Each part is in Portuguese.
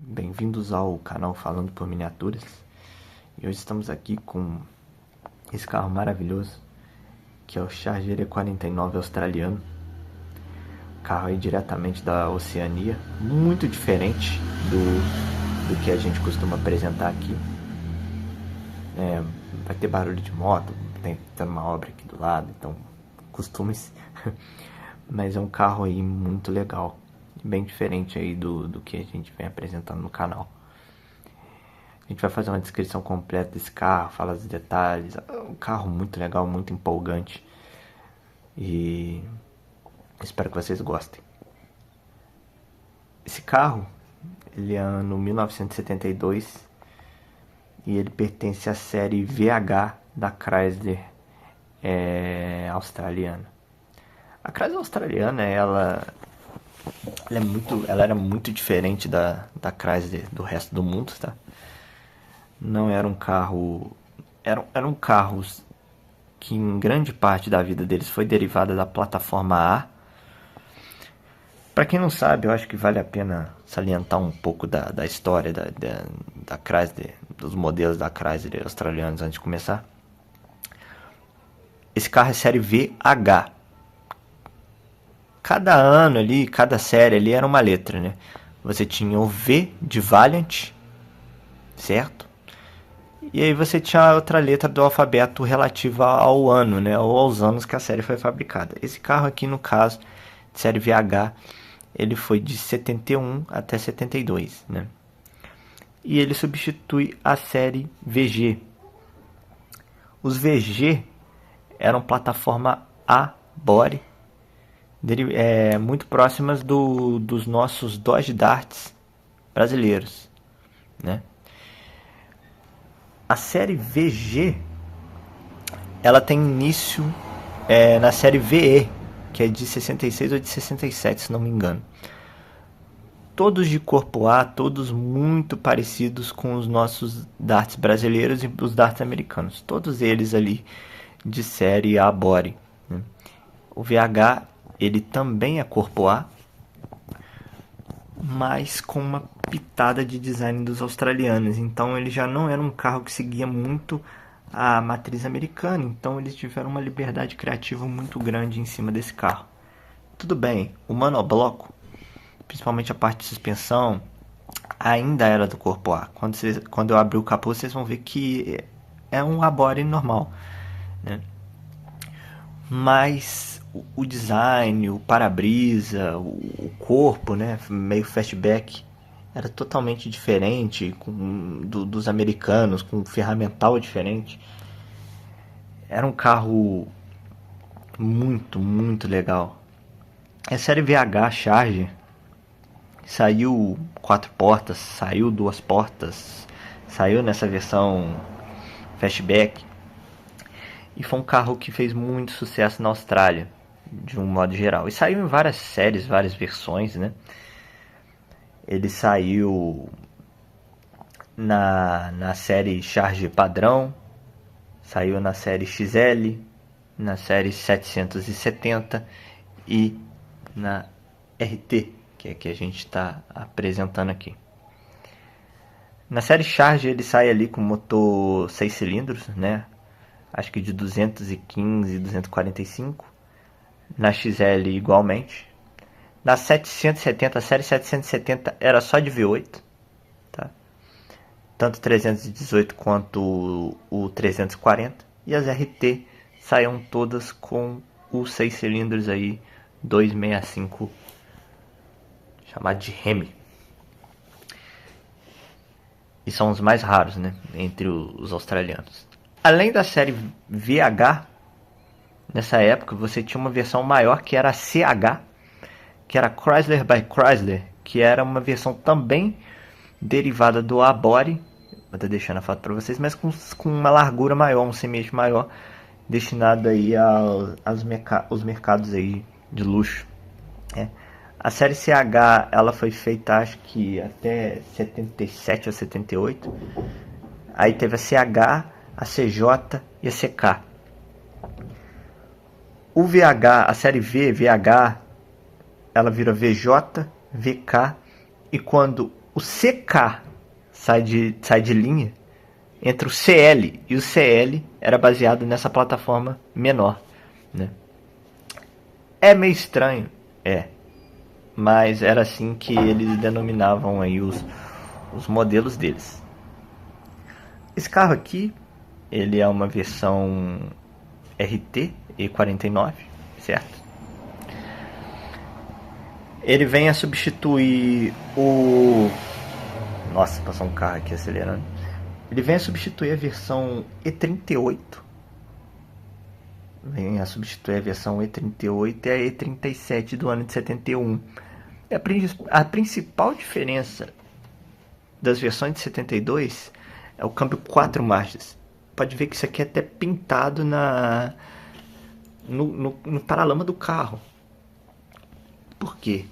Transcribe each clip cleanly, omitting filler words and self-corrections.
Bem-vindos ao canal Falando por Miniaturas. E hoje estamos aqui com esse carro maravilhoso, que é o Charger E49 australiano. Carro aí diretamente da Oceania, muito diferente do que a gente costuma apresentar aqui. Vai ter barulho de moto, tem uma obra aqui do lado, então costume-se. Mas é um carro aí muito legal, bem diferente aí do que a gente vem apresentando no canal. A gente vai fazer uma descrição completa desse carro, falar dos detalhes. É um carro muito legal, muito empolgante. E espero que vocês gostem. Esse carro, ele é ano 1972 e ele pertence à série VH da Chrysler australiana. A Chrysler australiana, ela era muito diferente da Chrysler do resto do mundo, tá? Não era um carro... Eram carros que em grande parte da vida deles foi derivada da plataforma A. Para quem não sabe, eu acho que vale a pena salientar um pouco da história da Chrysler, dos modelos da Chrysler australianos antes de começar. Esse carro é série VH. Cada ano ali, cada série ali era uma letra, né? Você tinha o V de Valiant, certo? E aí você tinha outra letra do alfabeto relativa ao ano, né? Ou aos anos que a série foi fabricada. Esse carro aqui, no caso, de série VH, ele foi de 71 até 72, né? E ele substitui a série VG. Os VG eram plataforma A body, muito próximas dos nossos Dodge Darts brasileiros, né? A série VG, ela tem início na série VE, que é de 66 ou de 67, se não me engano. Todos de corpo A, todos muito parecidos com os nossos darts brasileiros e os darts americanos. Todos eles ali de série A body, né? O VH, ele também é corpo A, mas com uma pitada de design dos australianos. Então ele já não era um carro que seguia muito a matriz americana. Então eles tiveram uma liberdade criativa muito grande em cima desse carro. Tudo bem, o monobloco, principalmente a parte de suspensão, ainda era do corpo A. Quando eu abrir o capô, vocês vão ver que é um A-body normal, né? Mas o design, o para-brisa, o corpo, né, meio fastback, era totalmente diferente dos americanos, com um ferramental diferente. Era um carro muito, muito legal. A série VH Charger saiu 4 portas, saiu 2 portas, saiu nessa versão fastback. E foi um carro que fez muito sucesso na Austrália, de um modo geral. E saiu em várias séries, várias versões, né? Ele saiu na série Charge padrão, saiu na série XL, na série 770 e na RT, que é a que a gente está apresentando aqui. Na série Charge ele sai ali com motor 6 cilindros, né? Acho que de 215 e 245. Na XL igualmente. Na 770, a série 770 era só de V8, tá? Tanto 318 quanto o 340. E as RT saíam todas com os 6 cilindros aí, 265, chamado de Hemi. E são os mais raros, né, entre os australianos. Além da série VH, nessa época você tinha uma versão maior que era a CH, que era Chrysler by Chrysler, que era uma versão também derivada do A-body, vou estar deixando a foto para vocês, mas com uma largura maior, um semi-eixo maior, destinado aí aos mercados aí de luxo. A série CH ela foi feita acho que até 77 ou 78. Aí teve a CH, a CJ e a CK. O VH, a série VH, ela vira VJ, VK, e quando o CK sai de linha entre o CL, e o CL era baseado nessa plataforma menor, né? É meio estranho, mas era assim que eles denominavam aí os modelos deles. Esse carro aqui, ele é uma versão RT E49, certo? Ele vem a substituir o... Nossa, passou um carro aqui acelerando. Ele vem a substituir a versão E38. Vem a substituir a versão E38 e a E37 do ano de 71. A principal diferença das versões de 72 é o câmbio 4 marchas. Pode ver que isso aqui é até pintado no paralama do carro. Por quê?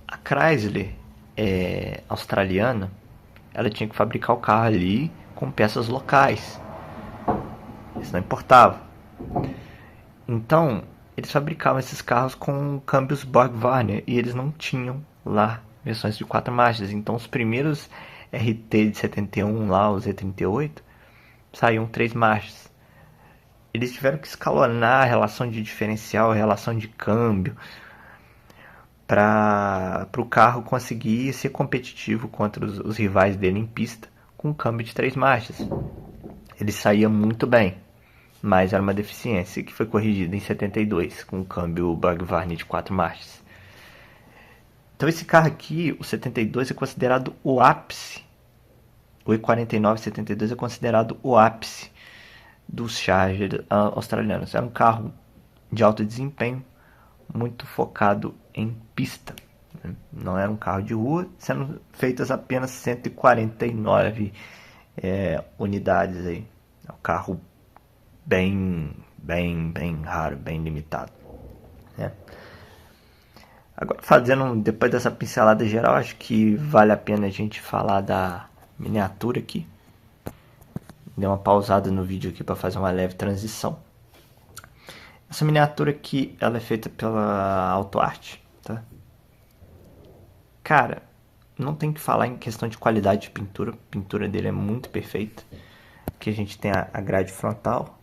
A Chrysler australiana, ela tinha que fabricar o carro ali com peças locais. Isso não importava. Então, eles fabricavam esses carros com câmbios Borg-Warner e eles não tinham lá versões de 4 marchas. Então, os primeiros RT de 71 lá, os E38, saíam 3 marchas. Eles tiveram que escalonar a relação de diferencial, a relação de câmbio, para o carro conseguir ser competitivo contra os rivais dele em pista com um câmbio de 3 marchas. Ele saía muito bem, mas era uma deficiência que foi corrigida em 72 com o câmbio Borg-Warner de 4 marchas. Então esse carro aqui, o 72, é considerado o ápice. O E49 72 é considerado o ápice dos Charger australianos. Era um carro de alto desempenho, muito focado em pista. Não era um carro de rua, sendo feitas apenas 149 unidades aí. É um carro bem raro, bem limitado, né? Agora, depois dessa pincelada geral, acho que vale a pena a gente falar da miniatura aqui. Dei uma pausada no vídeo aqui para fazer uma leve transição. Essa miniatura aqui, ela é feita pela AutoArt, tá? Cara, não tem que falar em questão de qualidade de pintura. A pintura dele é muito perfeita. Aqui a gente tem a grade frontal.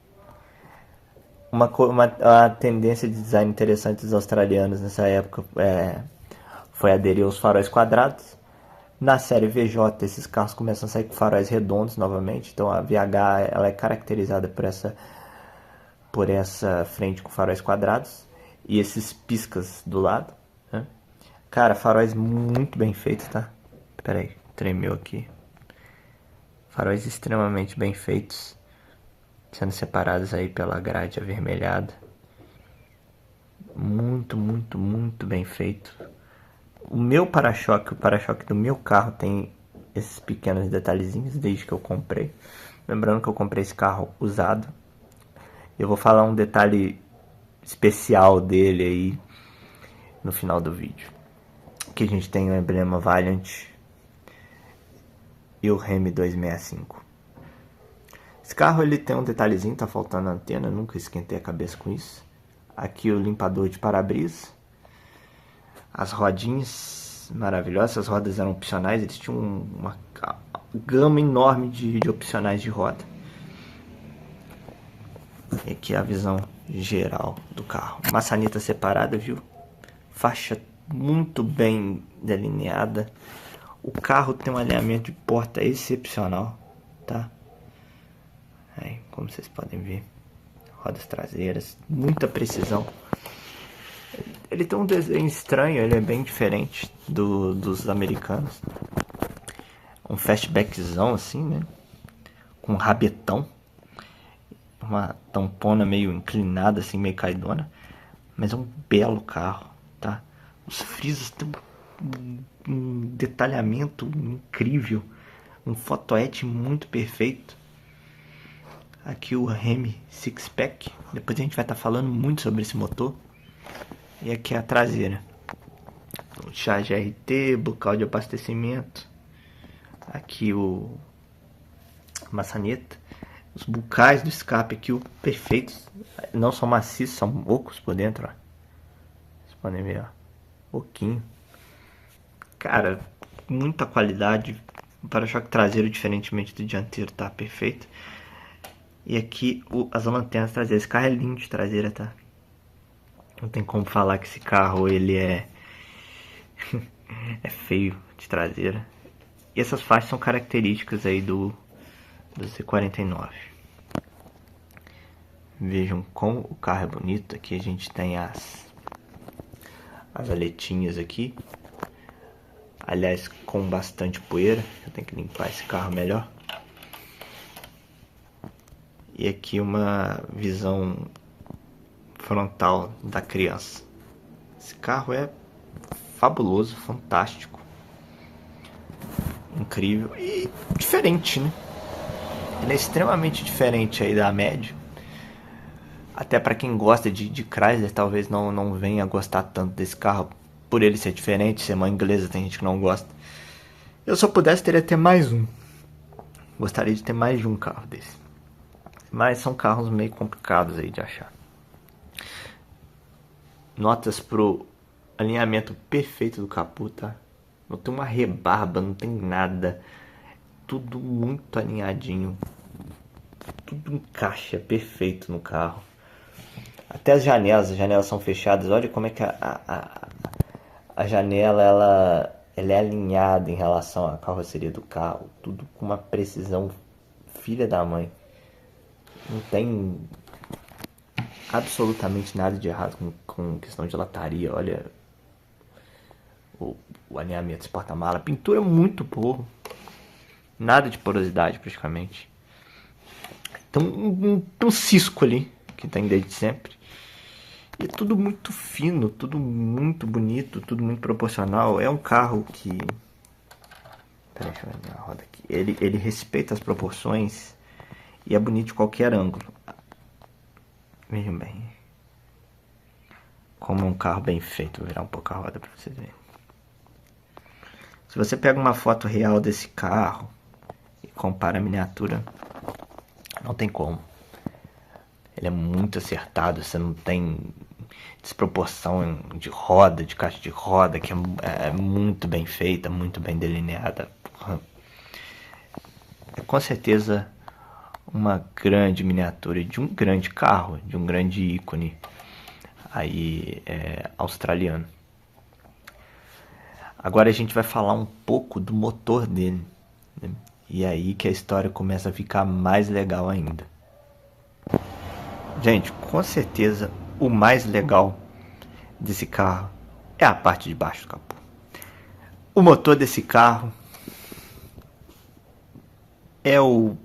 Uma tendência de design interessante dos australianos nessa época foi aderir aos faróis quadrados. Na série VJ, esses carros começam a sair com faróis redondos novamente. Então a VH ela é caracterizada por essa frente com faróis quadrados e esses piscas do lado, né? Cara, faróis muito bem feitos, tá? Pera aí, tremeu aqui. Faróis extremamente bem feitos, sendo separados aí pela grade avermelhada. Muito bem feito. O meu para-choque, o para-choque do meu carro tem esses pequenos detalhezinhos desde que eu comprei. Lembrando que eu comprei esse carro usado. Eu vou falar um detalhe especial dele aí no final do vídeo. Aqui a gente tem o emblema Valiant e o Remy 265. Esse carro ele tem um detalhezinho, tá faltando a antena, nunca esquentei a cabeça com isso. Aqui o limpador de para-brisa. As rodinhas maravilhosas, as rodas eram opcionais, eles tinham uma gama enorme de opcionais de roda. E aqui é a visão geral do carro. Maçaneta separada, viu? Faixa muito bem delineada. O carro tem um alinhamento de porta excepcional, tá? Aí, como vocês podem ver, rodas traseiras, muita precisão. Ele tem um desenho estranho, ele é bem diferente dos americanos. Um fastbackzão assim, né? Com um rabetão. Uma tampona meio inclinada, assim, meio caidona. Mas é um belo carro, tá? Os frisos têm um detalhamento incrível. Um photoetch muito perfeito. Aqui o Remy Six Pack. Depois a gente vai estar falando muito sobre esse motor. E aqui a traseira. O charge RT, bocal de abastecimento. Aqui o maçaneta. Os bucais do escape aqui, perfeitos. Não são maciços, são ocos por dentro, ó. Vocês podem ver, ó. Oquinho. Cara, muita qualidade. O para-choque traseiro, diferentemente do dianteiro, tá perfeito. E aqui as lanternas traseiras. Esse carro é lindo de traseira, tá? Não tem como falar que esse carro ele é é feio de traseira. E essas faixas são características aí do Z49. Vejam como o carro é bonito. Aqui a gente tem as aletinhas aqui. Aliás, com bastante poeira. Eu tenho que limpar esse carro melhor. E aqui uma visão frontal da criança. Esse carro é fabuloso, fantástico, incrível e diferente, né? Ele é extremamente diferente aí da média. Até para quem gosta de Chrysler, talvez não venha a gostar tanto desse carro por ele ser diferente, ser mãe inglesa, tem gente que não gosta. Eu, se eu pudesse, teria até mais um. Gostaria de ter mais de um carro desse. Mas são carros meio complicados aí de achar. Notas pro alinhamento perfeito do capô, tá? Não tem uma rebarba, não tem nada. Tudo muito alinhadinho. Tudo encaixa perfeito no carro. Até as janelas são fechadas. Olha como é que a janela ela é alinhada em relação à carroceria do carro. Tudo com uma precisão filha da mãe. Não tem absolutamente nada de errado com questão de lataria. Olha o alinhamento desse porta-mala. A pintura é muito boa. Nada de porosidade praticamente. Então um cisco ali que tem desde sempre. E é tudo muito fino, tudo muito bonito, tudo muito proporcional. É um carro que... Peraí, deixa eu ver a roda aqui. Ele respeita as proporções e é bonito de qualquer ângulo. Vejam bem. Como é um carro bem feito. Vou virar um pouco a roda para vocês verem. Se você pega uma foto real desse carro e compara a miniatura, não tem como. Ele é muito acertado, você não tem desproporção de roda, de caixa de roda, que é muito bem feita, muito bem delineada. É com certeza uma grande miniatura de um grande carro, de um grande ícone aí australiano. Agora a gente vai falar um pouco do motor dele, né? E aí que a história começa a ficar mais legal ainda. Gente, com certeza o mais legal desse carro é a parte de baixo do capô. O motor desse carro é o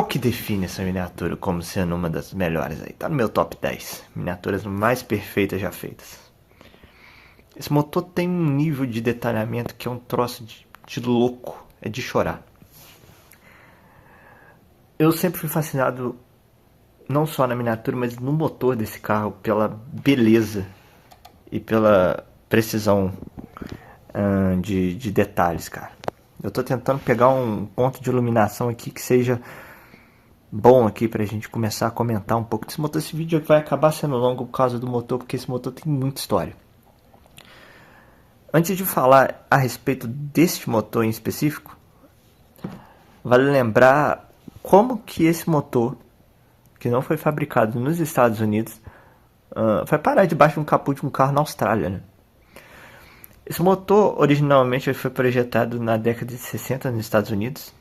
que define essa miniatura como sendo uma das melhores aí. Tá no meu top 10 miniaturas mais perfeitas já feitas. Esse motor tem um nível de detalhamento que é um troço de louco, é de chorar. Eu sempre fui fascinado não só na miniatura, mas no motor desse carro, pela beleza e pela precisão de detalhes, cara. Eu tô tentando pegar um ponto de iluminação aqui que seja bom aqui pra gente começar a comentar um pouco desse motor. Esse vídeo vai acabar sendo longo por causa do motor, porque esse motor tem muita história. Antes de falar a respeito deste motor em específico, vale lembrar como que esse motor, que não foi fabricado nos Estados Unidos, vai parar debaixo de um capô de um carro na Austrália, né? Esse motor, originalmente, foi projetado na década de 60 nos Estados Unidos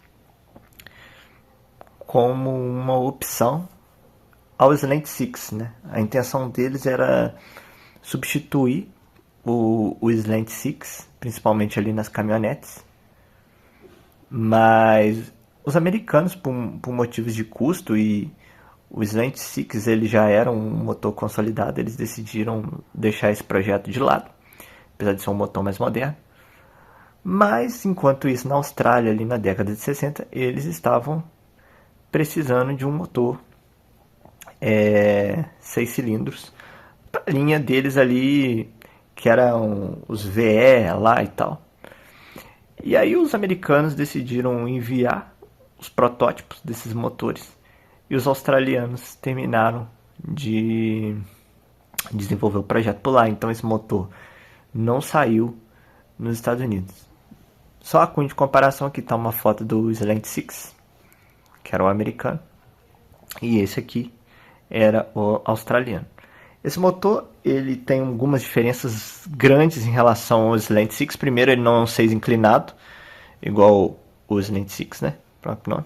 como uma opção ao Slant Six, né? A intenção deles era substituir o Slant Six, principalmente ali nas caminhonetes, mas os americanos, por motivos de custo, e o Slant Six ele já era um motor consolidado, eles decidiram deixar esse projeto de lado, apesar de ser um motor mais moderno. Mas enquanto isso, na Austrália, ali na década de 60, eles estavam precisando de um motor 6 cilindros para a linha deles ali, que eram os VE lá e tal. E aí os americanos decidiram enviar os protótipos desses motores e os australianos terminaram de desenvolver o projeto por lá. Então esse motor não saiu nos Estados Unidos. Só a cunho de comparação, aqui está uma foto do Slant Six, que era o americano, e esse aqui era o australiano. Esse motor ele tem algumas diferenças grandes em relação ao Slant Six. Primeiro, ele não é um 6 inclinado, igual o Slant Six, né? Próprio nome.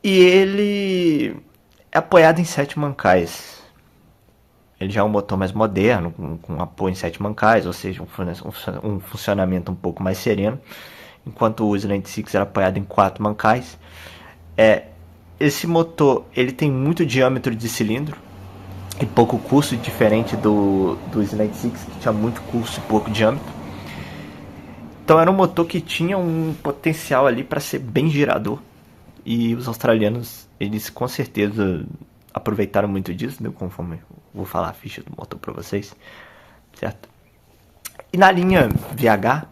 E ele é apoiado em 7 mancais. Ele já é um motor mais moderno, com apoio em 7 mancais, ou seja, um funcionamento um pouco mais sereno, enquanto o Slant Six era apoiado em 4 mancais. Esse motor ele tem muito diâmetro de cilindro e pouco curso, diferente do Slant Six, que tinha muito curso e pouco diâmetro. Então era um motor que tinha um potencial ali para ser bem girador. E os australianos, eles com certeza aproveitaram muito disso, né? Conforme eu vou falar a ficha do motor para vocês, certo? E na linha VH,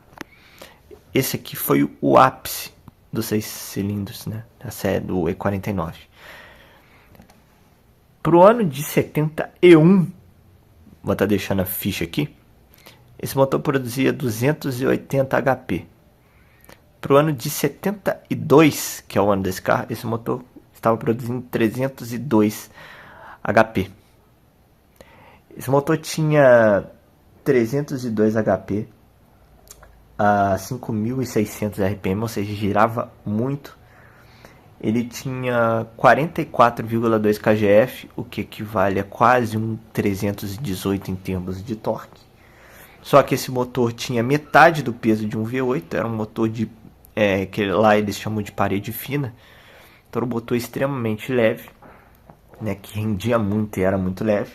esse aqui foi o ápice dos 6 cilindros, né? Da série do E49. Pro ano de 71, vou estar deixando a ficha aqui, esse motor produzia 280 HP. Pro ano de 72, que é o ano desse carro, esse motor estava produzindo 302 HP. Esse motor tinha 302 HP a 5.600 RPM, ou seja, girava muito. Ele tinha 44,2 kgf, o que equivale a quase um 318 em termos de torque. Só que esse motor tinha metade do peso de um V8, era um motor de que lá eles chamam de parede fina. Então era um motor extremamente leve, né, que rendia muito e era muito leve.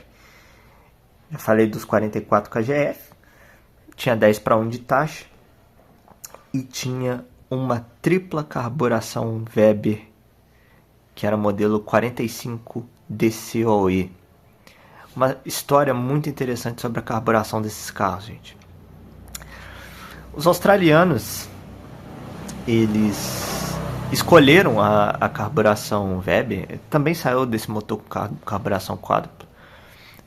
Já falei dos 44 kgf, tinha 10 para 1 de taxa e tinha uma tripla carburação Weber, que era modelo 45 DCOE. Uma história muito interessante sobre a carburação desses carros, gente. Os australianos, eles escolheram a carburação Weber. Também saiu desse motor com carburação quádrupla,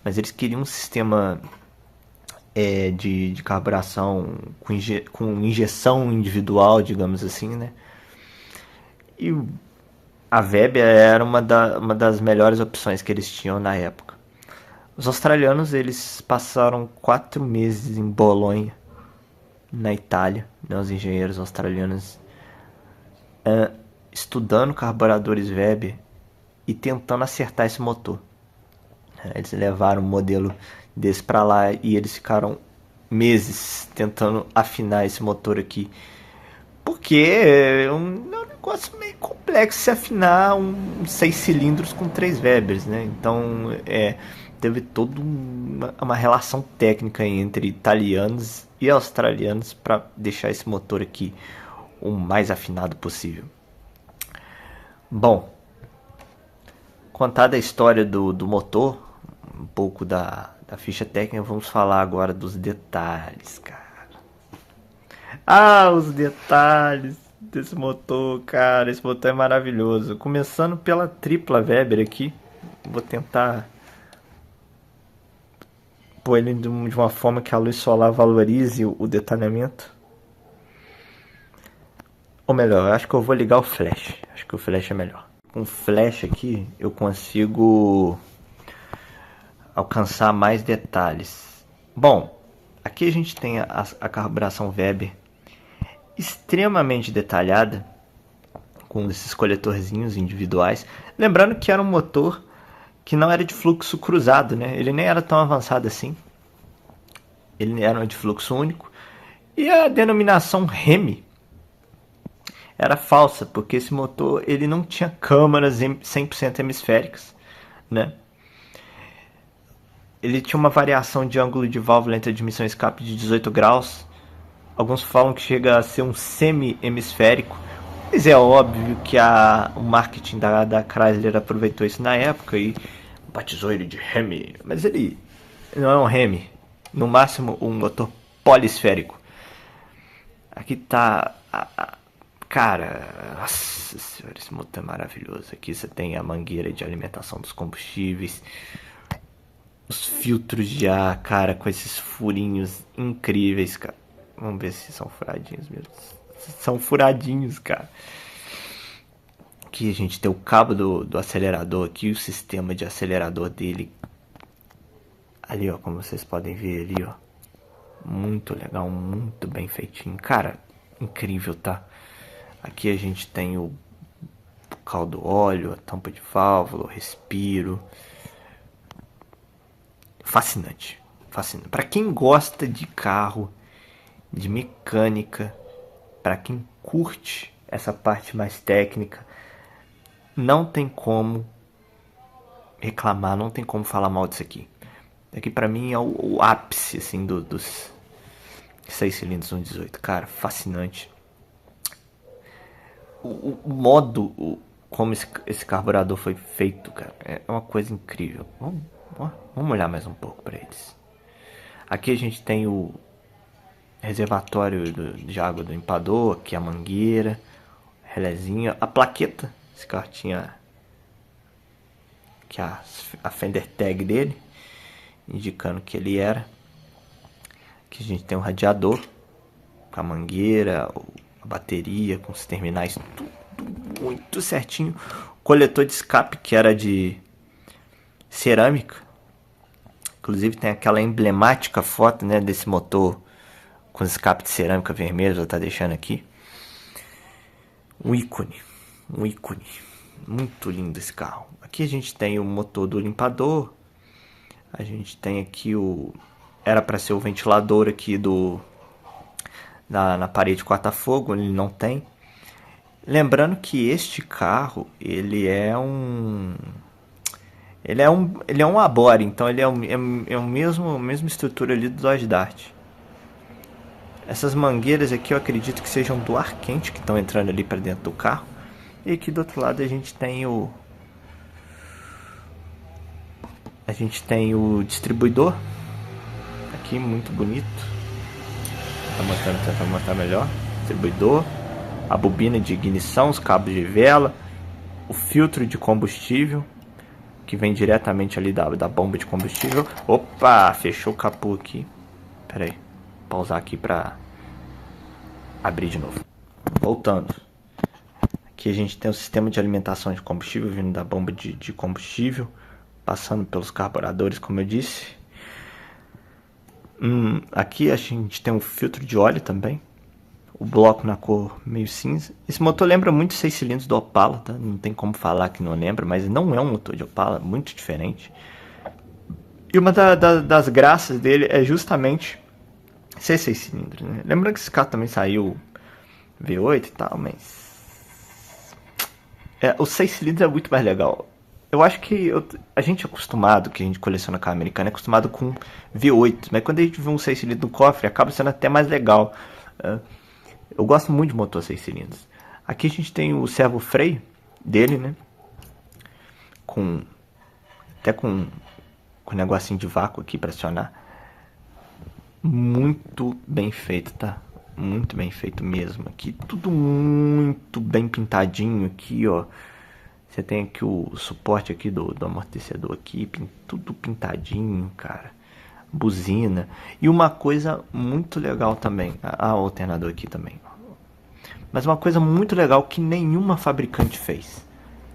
mas eles queriam um sistema de carburação com injeção individual, digamos assim, né? E a Weber era uma das melhores opções que eles tinham na época. Os australianos, eles passaram 4 meses em Bolonha, na Itália, né? Os engenheiros australianos estudando carburadores Weber e tentando acertar esse motor. Eles levaram um modelo desse para lá e eles ficaram meses tentando afinar esse motor aqui, porque é um negócio meio complexo se afinar 6 cilindros com 3 Webers, né? Então teve toda uma relação técnica entre italianos e australianos para deixar esse motor aqui o mais afinado possível. Bom, contada a história do motor, um pouco da ficha técnica, vamos falar agora dos detalhes, cara. Os detalhes desse motor, cara. Esse motor é maravilhoso. Começando pela tripla Weber aqui. Vou tentar pôr ele de uma forma que a luz solar valorize o detalhamento. Ou melhor, eu acho que eu vou ligar o flash. Acho que o flash é melhor. Com o flash aqui eu consigo alcançar mais detalhes. Bom, aqui a gente tem a carburação Weber extremamente detalhada, com esses coletorzinhos individuais. Lembrando que era um motor que não era de fluxo cruzado, né? Ele nem era tão avançado assim. Ele era de fluxo único. E a denominação Hemi era falsa, porque esse motor ele não tinha câmaras 100% hemisféricas, né? Ele tinha uma variação de ângulo de válvula entre admissão e escape de 18 graus. Alguns falam que chega a ser um semi-hemisférico. Mas é óbvio que o marketing da Chrysler aproveitou isso na época e batizou ele de Hemi. Mas ele não é um Hemi. No máximo um motor polisférico. Aqui tá... Cara, nossa senhora, esse motor é maravilhoso. Aqui você tem a mangueira de alimentação dos combustíveis. Os filtros de ar, cara, com esses furinhos incríveis, cara. Vamos ver se são furadinhos mesmo. São furadinhos, cara. Aqui a gente tem o cabo do acelerador aqui, o sistema de acelerador dele. Ali, ó, como vocês podem ver ali, ó. Muito legal, muito bem feitinho. Cara, incrível, tá? Aqui a gente tem o caldo óleo, a tampa de válvula, o respiro. Fascinante, fascinante. Para quem gosta de carro, de mecânica, para quem curte essa parte mais técnica, não tem como reclamar, não tem como falar mal disso aqui. Aqui pra mim é o ápice assim, dos 6 cilindros 1.18. Cara, fascinante. O modo como esse carburador foi feito, cara, é uma coisa incrível. Vamos olhar mais um pouco para eles. Aqui a gente tem o reservatório de água do limpador, aqui a mangueira, relézinho, a plaqueta. Esse carro tinha aqui a Fender Tag dele, indicando que ele era. Aqui a gente tem o radiador, com a mangueira, a bateria, com os terminais, tudo muito certinho. O coletor de escape, que era de cerâmica. Inclusive tem aquela emblemática foto, né, desse motor com escape de cerâmica vermelho, já tá deixando aqui. Um ícone. Muito lindo esse carro. Aqui a gente tem o motor do limpador. A gente tem aqui era para ser o ventilador aqui na parede corta-fogo, ele não tem. Lembrando que este carro, ele é um Abore, então ele é o mesma estrutura ali do Dodge Dart. Essas mangueiras aqui eu acredito que sejam do ar quente que estão entrando ali para dentro do carro. E aqui do outro lado a gente tem o distribuidor. Aqui muito bonito. Tentando mostrar melhor. Distribuidor, a bobina de ignição, os cabos de vela, o filtro de combustível que vem diretamente ali da bomba de combustível. Opa, fechou o capô aqui. Pera aí, vou pausar aqui para abrir de novo. Voltando. Aqui a gente tem o sistema de alimentação de combustível vindo da bomba de combustível, passando pelos carburadores, como eu disse. Aqui a gente tem um filtro de óleo também. O bloco na cor meio cinza. Esse motor lembra muito 6 cilindros do Opala, tá? Não tem como falar que não lembra, mas não é um motor de Opala, muito diferente. E uma das graças dele é justamente ser 6 cilindros, né? Lembrando que esse carro também saiu V8 e tal, mas o 6 cilindros é muito mais legal. Eu acho que a gente é acostumado, que a gente coleciona carro americano, é acostumado com V8, mas quando a gente vê um 6 cilindros no cofre, acaba sendo até mais legal. Eu gosto muito de motor 6 cilindros. Aqui a gente tem o servo freio dele, né? Até com um negocinho de vácuo aqui para acionar. Muito bem feito, tá? Muito bem feito mesmo. Aqui tudo muito bem pintadinho aqui, ó. Você tem aqui o suporte aqui do amortecedor aqui, tudo pintadinho, cara. Buzina. E uma coisa muito legal também, o alternador aqui também. Mas uma coisa muito legal que nenhuma fabricante fez.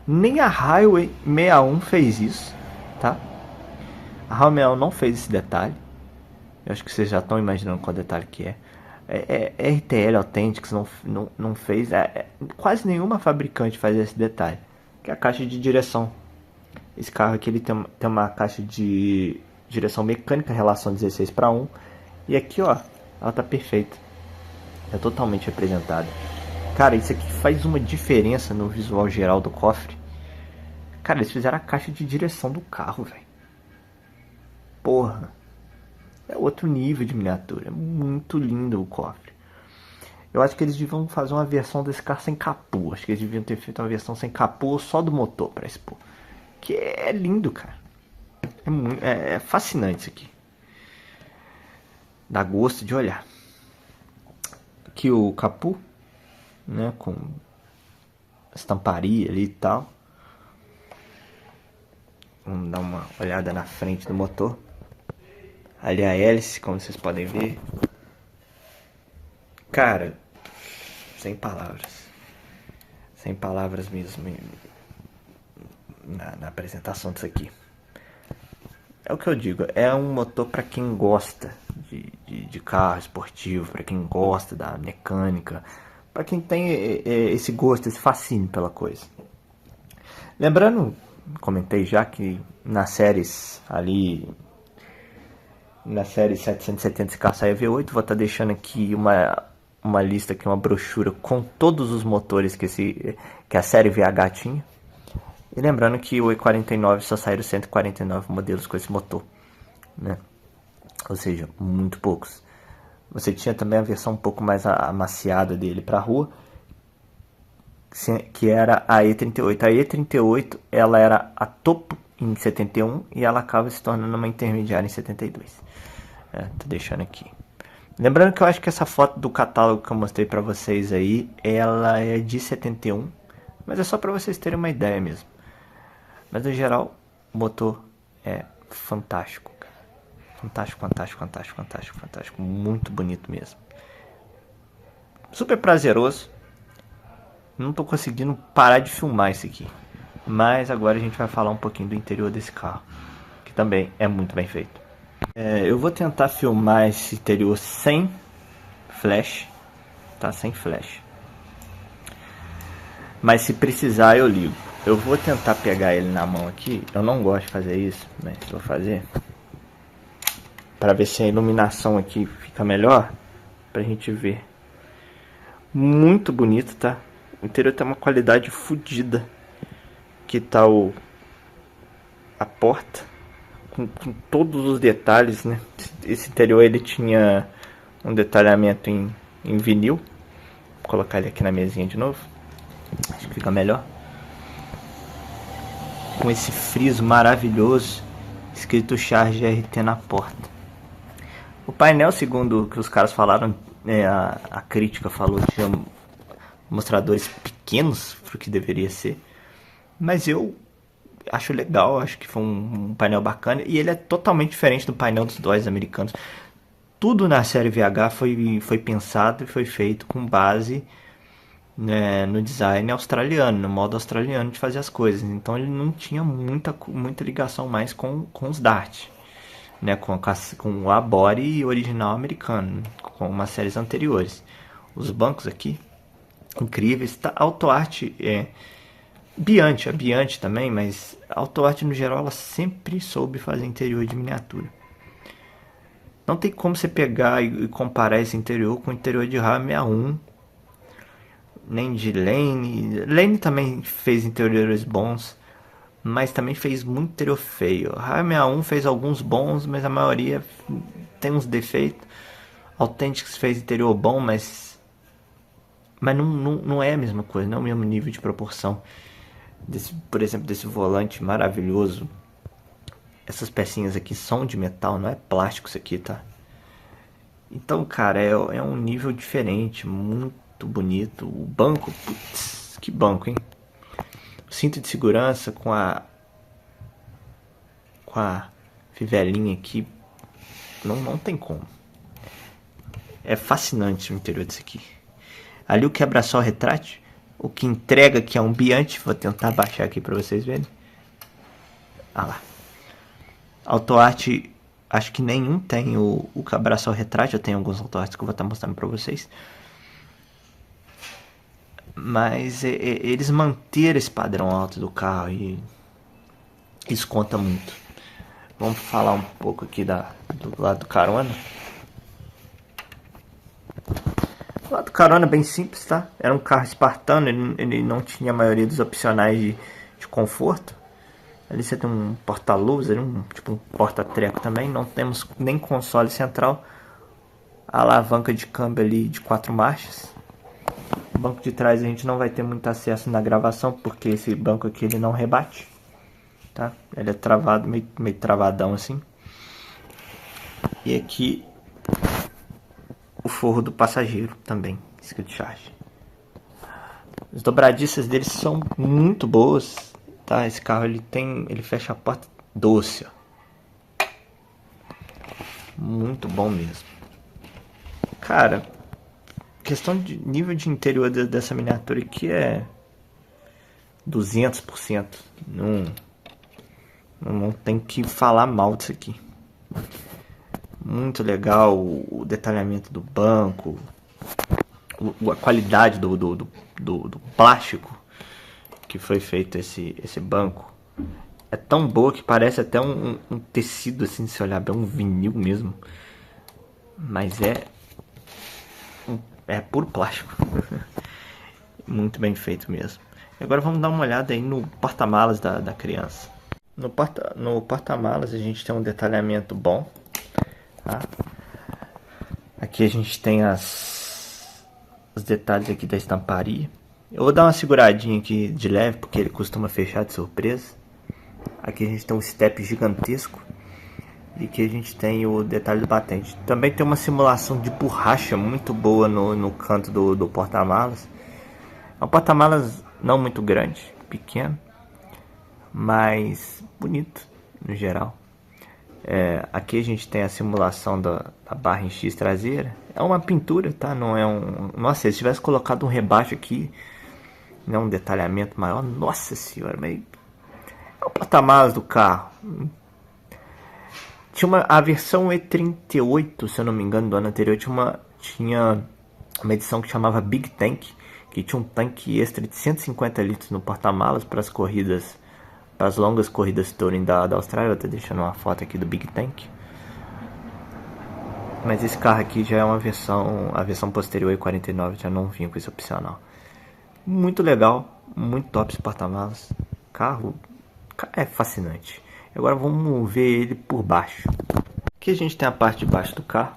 Nem a Highway 61 fez isso, tá? A Highway 61 não fez esse detalhe. Eu acho que vocês já estão imaginando qual detalhe que é. RTL Authentics não fez. Quase nenhuma fabricante faz esse detalhe. Que é a caixa de direção. Esse carro aqui ele tem uma caixa de direção mecânica, relação 16:1. E aqui, ó, ela tá perfeita. É totalmente representada. Cara, isso aqui faz uma diferença no visual geral do cofre. Cara, eles fizeram a caixa de direção do carro, velho. Porra. É outro nível de miniatura. É muito lindo o cofre. Eu acho que eles deviam fazer uma versão desse carro sem capô. Acho que eles deviam ter feito uma versão sem capô só do motor pra expor. Que é lindo, cara. É fascinante isso aqui. Dá gosto de olhar. Aqui o capô, né, com estamparia ali e tal. Vamos dar uma olhada na frente do motor. Ali a hélice, como vocês podem ver. Cara, sem palavras. Sem palavras mesmo na apresentação disso aqui. É o que eu digo, é um motor para quem gosta de carro esportivo, para quem gosta da mecânica, para quem tem esse gosto, esse fascínio pela coisa. Lembrando, comentei já que nas séries ali, na série 770 esse carro sai V8, vou estar deixando aqui uma lista, aqui, uma brochura com todos os motores que a série VH tinha. E lembrando que o E49 só saíram 149 modelos com esse motor, né? Ou seja, muito poucos. Você tinha também a versão um pouco mais amaciada dele para rua, que era a E38. A E38 ela era a topo em 71 e ela acaba se tornando uma intermediária em 72. Tô deixando aqui. Lembrando que eu acho que essa foto do catálogo que eu mostrei para vocês aí, ela é de 71, mas é só para vocês terem uma ideia mesmo. Mas no geral, o motor é fantástico, cara. Fantástico, fantástico, fantástico, fantástico, fantástico. Muito bonito mesmo. Super prazeroso. Não tô conseguindo parar de filmar isso aqui. Mas agora a gente vai falar um pouquinho do interior desse carro, que também é muito bem feito. Eu vou tentar filmar esse interior sem flash, tá? Sem flash. Mas se precisar eu ligo. Eu vou tentar pegar ele na mão aqui. Eu não gosto de fazer isso, mas vou fazer para ver se a iluminação aqui fica melhor, pra gente ver. Muito bonito, tá? O interior tem uma qualidade fodida. Aqui tá a porta com todos os detalhes, né? Esse interior ele tinha um detalhamento em vinil. Vou colocar ele aqui na mesinha de novo. Acho que fica melhor. Com esse friso maravilhoso, escrito Charge RT na porta. O painel, segundo o que os caras falaram, a crítica falou que tinha mostradores pequenos para o que deveria ser. Mas eu acho legal, acho que foi um painel bacana. E ele é totalmente diferente do painel dos Dodge americanos. Tudo na série VH foi pensado e foi feito com base, né, no design australiano, no modo australiano de fazer as coisas. Então ele não tinha muita ligação mais com os Dart, né, com a body original americano, com umas séries anteriores. Os bancos aqui, incríveis. Tá, Auto Art Bianchi, a Bianchi também, mas a Auto Art no geral ela sempre soube fazer interior de miniatura. Não tem como você pegar e comparar esse interior com o interior de Hail 61, nem de Lane. Lane também fez interiores bons, mas também fez muito interior feio. Hail 61 fez alguns bons, mas a maioria tem uns defeitos. Authentics fez interior bom, mas não é a mesma coisa, não é o mesmo nível de proporção. Por exemplo, desse volante maravilhoso. Essas pecinhas aqui são de metal, não é plástico isso aqui, tá? Então, cara, é um nível diferente, muito bonito. O banco, putz, que banco, hein? O cinto de segurança com a fivelinha aqui, não tem como. É fascinante o interior disso aqui. Ali o quebra-sol retrátil, o que entrega que é um Bianchi, vou tentar baixar aqui para vocês verem. Ah lá. Auto Art, acho que nenhum tem o quebra-sol retrátil. Eu tenho alguns Auto Arts que eu vou estar mostrando para vocês. Mas eles manteram esse padrão alto do carro e isso conta muito. Vamos falar um pouco aqui do lado do carona. O lado do carona é bem simples, tá? Era um carro espartano, ele não tinha a maioria dos opcionais de conforto. Ali você tem um porta-luz, tipo um porta-treco também. Não temos nem console central. A alavanca de câmbio ali de 4 marchas. O banco de trás a gente não vai ter muito acesso na gravação, porque esse banco aqui ele não rebate, tá? Ele é travado, meio travadão assim. E aqui o forro do passageiro também, escrito Charge. As dobradiças deles são muito boas, tá? Esse carro ele fecha a porta doce, ó. Muito bom mesmo. Cara, questão de nível de interior dessa miniatura aqui é 200%. Não tem que falar mal disso aqui. Muito legal o detalhamento do banco, a qualidade do plástico que foi feito esse banco. É tão boa que parece até um tecido, assim, se olhar bem, um vinil mesmo. Mas é puro plástico. Muito bem feito mesmo. E agora vamos dar uma olhada aí no porta-malas da criança. No porta-malas a gente tem um detalhamento bom. Tá? Aqui a gente tem os detalhes aqui da estamparia. Eu vou dar uma seguradinha aqui de leve, porque ele costuma fechar de surpresa. Aqui a gente tem um step gigantesco. E aqui a gente tem o detalhe do batente. Também tem uma simulação de borracha muito boa no canto do porta-malas. É um porta-malas não muito grande, pequeno, mas bonito no geral. Aqui a gente tem a simulação da barra em X traseira. É uma pintura, tá? Não é um... Nossa, se eles tivessem colocado um rebaixo aqui, né, um detalhamento maior, nossa senhora, mas é o porta-malas do carro. Tinha a versão E38, se eu não me engano, do ano anterior, tinha uma edição que chamava Big Tank, que tinha um tanque extra de 150 litros no porta-malas para as corridas, para as longas corridas touring da Austrália. Eu estou deixando uma foto aqui do Big Tank. Mas esse carro aqui já é a versão posterior E49 já não vinha com esse opcional. Muito legal, muito top esse porta-malas. Carro é fascinante. Agora vamos ver ele por baixo. Aqui a gente tem a parte de baixo do carro.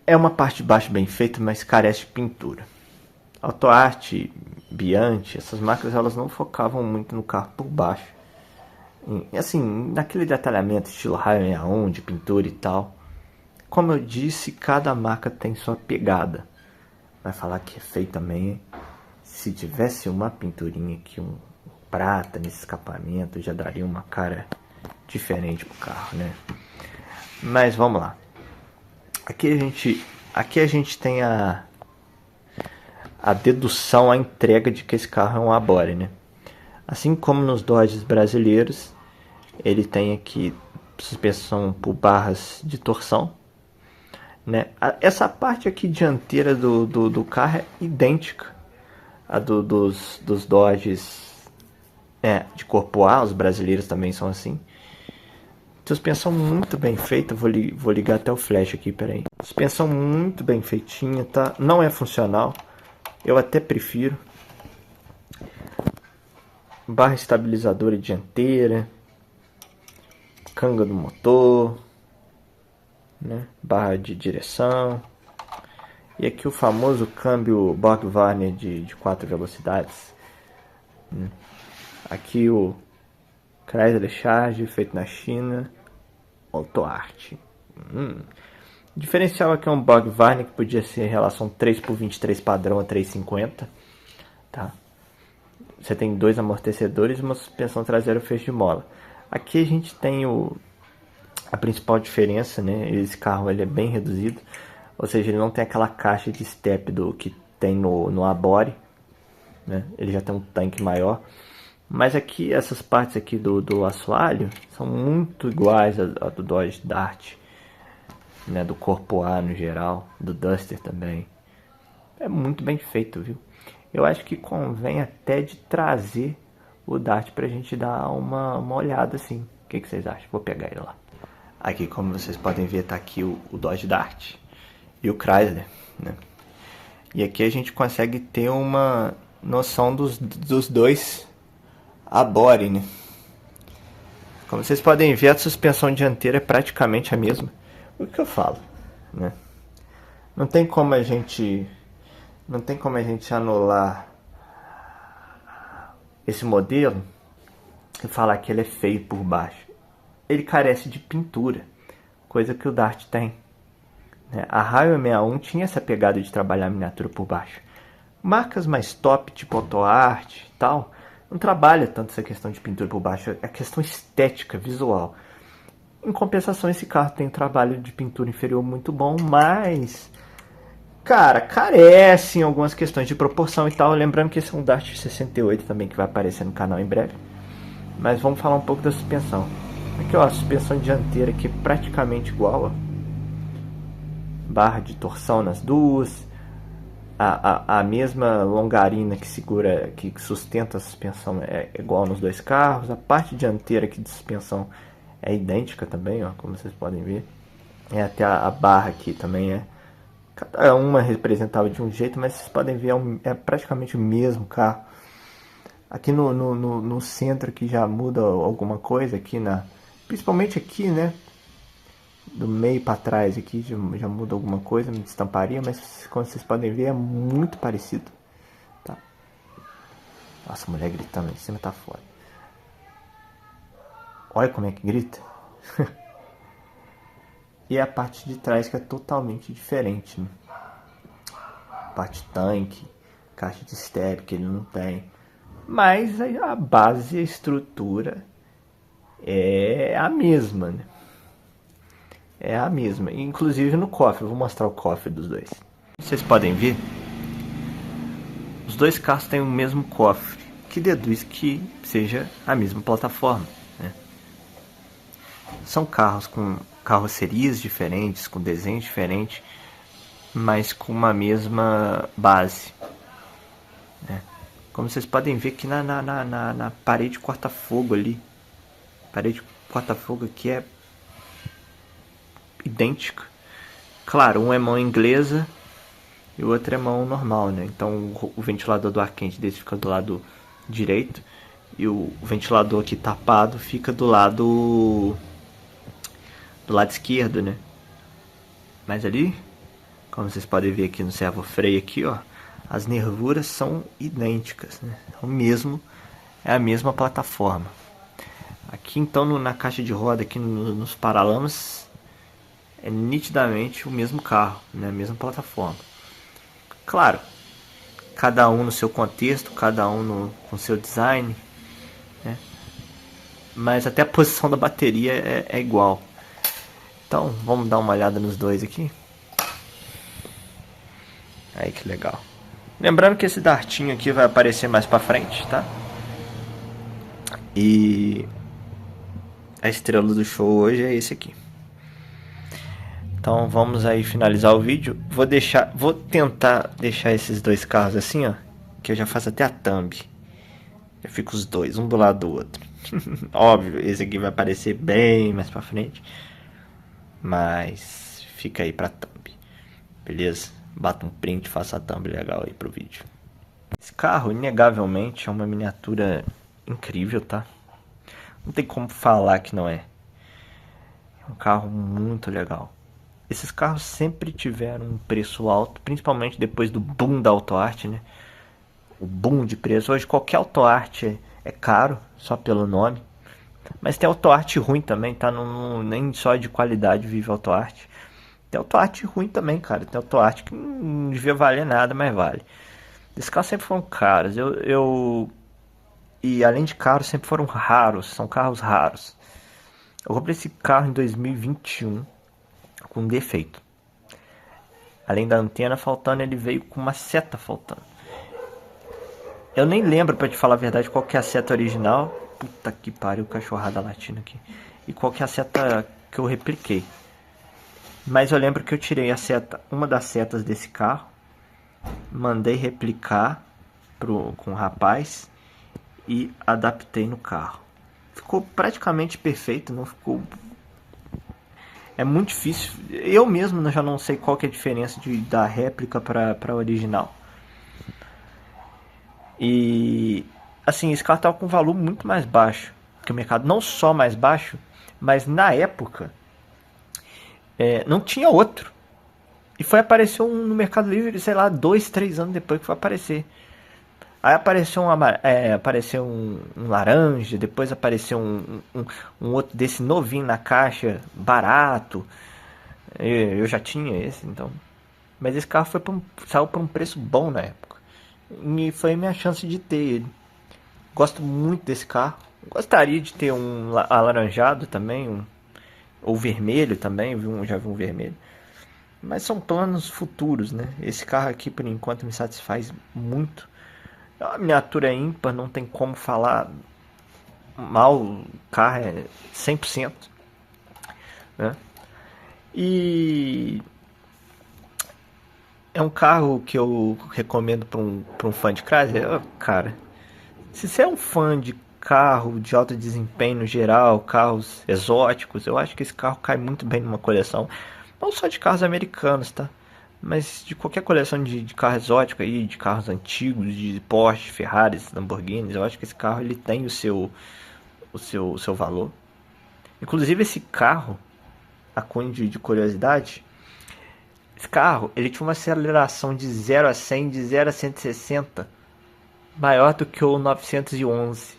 É uma parte de baixo bem feita, mas carece de pintura. AutoArt, Bianchi, essas marcas elas não focavam muito no carro por baixo. E, assim, naquele detalhamento estilo Raio 61, de pintura e tal. Como eu disse, cada marca tem sua pegada. Vai falar que é feio também. Se tivesse uma pinturinha aqui, um prata nesse escapamento, já daria uma cara diferente pro carro, né? Mas vamos lá. Aqui a gente tem a dedução, a entrega de que esse carro é um Abore, né? Assim como nos Dodges brasileiros, ele tem aqui suspensão por barras de torção, né? Essa parte aqui dianteira do carro é idêntica à dos Dodges de corpo A. Os brasileiros também são assim. Suspensão muito bem feita. Vou ligar até o flash aqui, peraí. Suspensão muito bem feitinha, tá? Não é funcional, eu até prefiro. Barra estabilizadora dianteira, canga do motor, né? Barra de direção. E aqui o famoso câmbio Borg Warner de 4 velocidades. Aqui o Chrysler Charge feito na China, AutoArt. O diferencial aqui é um Borg Warner que podia ser relação 3/23 padrão a 3,50, tá? Você tem 2 amortecedores e uma suspensão traseira fecho de mola. Aqui a gente tem a principal diferença, né? Esse carro ele é bem reduzido, ou seja, ele não tem aquela caixa de step do que tem no Abore, né? Ele já tem um tanque maior. Mas aqui, essas partes aqui do assoalho são muito iguais a do Dodge Dart, né? Do corpo A no geral, do Duster também. É muito bem feito, viu? Eu acho que convém até de trazer o Dart pra gente dar uma olhada assim. O que vocês acham? Vou pegar ele lá. Aqui, como vocês podem ver, tá aqui o Dodge Dart e o Chrysler, né? E aqui a gente consegue ter uma noção dos dois Abore, né? Como vocês podem ver, a suspensão dianteira é praticamente a mesma. O que eu falo, né? Não tem como a gente anular esse modelo e falar que ele é feio por baixo. Ele carece de pintura, coisa que o Dart tem, né? A Raio 61 tinha essa pegada de trabalhar a miniatura por baixo. Marcas mais top, tipo AutoArt e tal, não trabalha tanto essa questão de pintura por baixo, é questão estética, visual. Em compensação, esse carro tem um trabalho de pintura inferior muito bom, mas cara, carece em algumas questões de proporção e tal. Lembrando que esse é um Dart 68 também, que vai aparecer no canal em breve. Mas vamos falar um pouco da suspensão. Aqui, ó, a suspensão dianteira aqui é praticamente igual, ó. Barra de torção nas duas. A mesma longarina que segura, que sustenta a suspensão é igual nos dois carros. A parte dianteira aqui de suspensão é idêntica também, ó, como vocês podem ver. Até a barra aqui também é. Cada uma representava de um jeito, mas vocês podem ver, é praticamente o mesmo carro. Aqui no centro aqui já muda alguma coisa, aqui principalmente aqui, né? Do meio para trás aqui já muda alguma coisa, me estamparia, mas como vocês podem ver é muito parecido. Tá? Nossa, a mulher gritando lá em cima tá foda. Olha como é que grita. E a parte de trás que é totalmente diferente, né? Parte tanque, caixa de estéreo que ele não tem. Mas a base, a estrutura é a mesma, né? É a mesma. Inclusive no cofre, eu vou mostrar o cofre dos dois. Vocês podem ver, os dois carros têm o mesmo cofre, que deduz que seja a mesma plataforma, né? São carros com carrocerias diferentes, com desenhos diferentes, mas com uma mesma base, né? Como vocês podem ver aqui na parede corta-fogo ali, parede corta-fogo aqui é idêntica. Claro, um é mão inglesa e o outro é mão normal, né? Então o ventilador do ar quente desse fica do lado direito e o ventilador aqui tapado fica do lado esquerdo, né? Mas ali, como vocês podem ver aqui no servo-freio aqui, ó, as nervuras são idênticas, né? É a mesma plataforma. Aqui então na caixa de roda, aqui nos paralamas, é nitidamente o mesmo carro, né? A mesma plataforma. Claro, cada um no seu contexto, cada um com seu design, né? Mas até a posição da bateria é igual. Então vamos dar uma olhada nos dois aqui. Aí que legal. Lembrando que esse dartinho aqui vai aparecer mais pra frente, tá? E a estrela do show hoje é esse aqui. Então vamos aí finalizar o vídeo. Vou tentar deixar esses dois carros assim, ó, que eu já faço até a thumb. Já fica os dois, um do lado do outro. Óbvio, esse aqui vai aparecer bem mais pra frente, mas fica aí pra thumb. Beleza? Bata um print, faça a thumb legal aí pro vídeo. Esse carro, inegavelmente, é uma miniatura incrível, tá? Não tem como falar que não é. É um carro muito legal. Esses carros sempre tiveram um preço alto, principalmente depois do boom da AutoArt, né? O boom de preço. Hoje qualquer AutoArt é caro, só pelo nome. Mas tem AutoArt ruim também, tá? Nem só de qualidade vive AutoArt. Tem AutoArt ruim também, cara. Tem AutoArt que não devia valer nada, mas vale. Esses carros sempre foram caros. E além de caros, sempre foram raros. São carros raros. Eu comprei esse carro em 2021 com defeito. Além da antena faltando, ele veio com uma seta faltando. Eu nem lembro, pra te falar a verdade, qual que é a seta original. Puta que pariu, cachorrada latina aqui. E qual que é a seta que eu repliquei. Mas eu lembro que eu tirei uma das setas desse carro, mandei replicar com o rapaz e adaptei no carro. Ficou praticamente perfeito, não ficou... É muito difícil. Eu mesmo já não sei qual que é a diferença da réplica para a original. E assim, esse carro estava com um valor muito mais baixo que o mercado. Não só mais baixo, mas na época não tinha outro. E foi aparecer no Mercado Livre, sei lá, 2, 3 anos depois que foi aparecer. Aí apareceu um laranja, depois apareceu um outro desse novinho na caixa, barato. Eu já tinha esse, então. Mas esse carro saiu por um preço bom na época. E foi a minha chance de ter ele. Gosto muito desse carro. Gostaria de ter um alaranjado também, ou vermelho também, já vi um vermelho. Mas são planos futuros, né? Esse carro aqui, por enquanto, me satisfaz muito. A miniatura é ímpar, não tem como falar mal, o carro é 100%, né? E é um carro que eu recomendo para um fã de Chrysler. Cara, se você é um fã de carro de alto desempenho no geral, carros exóticos, eu acho que esse carro cai muito bem numa coleção. Não só de carros americanos, tá? Mas de qualquer coleção de carro exótico aí, de carros antigos, de Porsche, Ferraris, Lamborghinis, eu acho que esse carro ele tem o seu valor. Inclusive esse carro, a cunho de curiosidade, esse carro ele tinha uma aceleração de 0 a 100, de 0 a 160, maior do que o 911.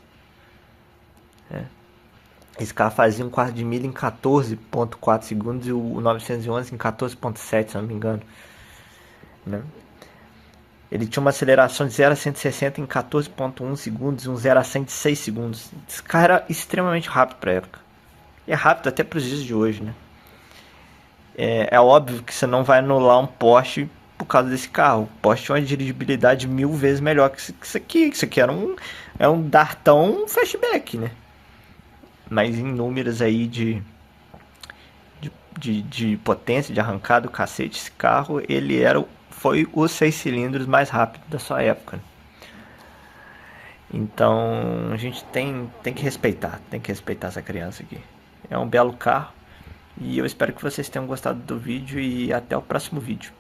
Esse carro fazia um quarto de milha em 14,4 segundos e o 911 em 14,7, se não me engano. Né? Ele tinha uma aceleração de 0 a 160 em 14,1 segundos e um 0 a 100 de 6 segundos. Esse carro era extremamente rápido para a época. E é rápido até para os dias de hoje, né? É óbvio que você não vai anular um Porsche por causa desse carro. O Porsche tinha uma dirigibilidade 1000 vezes melhor que isso aqui. Isso aqui era um Dartão Fastback, né? Mas em números aí de potência, de arrancada, do cacete, esse carro ele foi os 6 cilindros mais rápido da sua época. Então a gente tem que respeitar essa criança aqui. É um belo carro e eu espero que vocês tenham gostado do vídeo e até o próximo vídeo.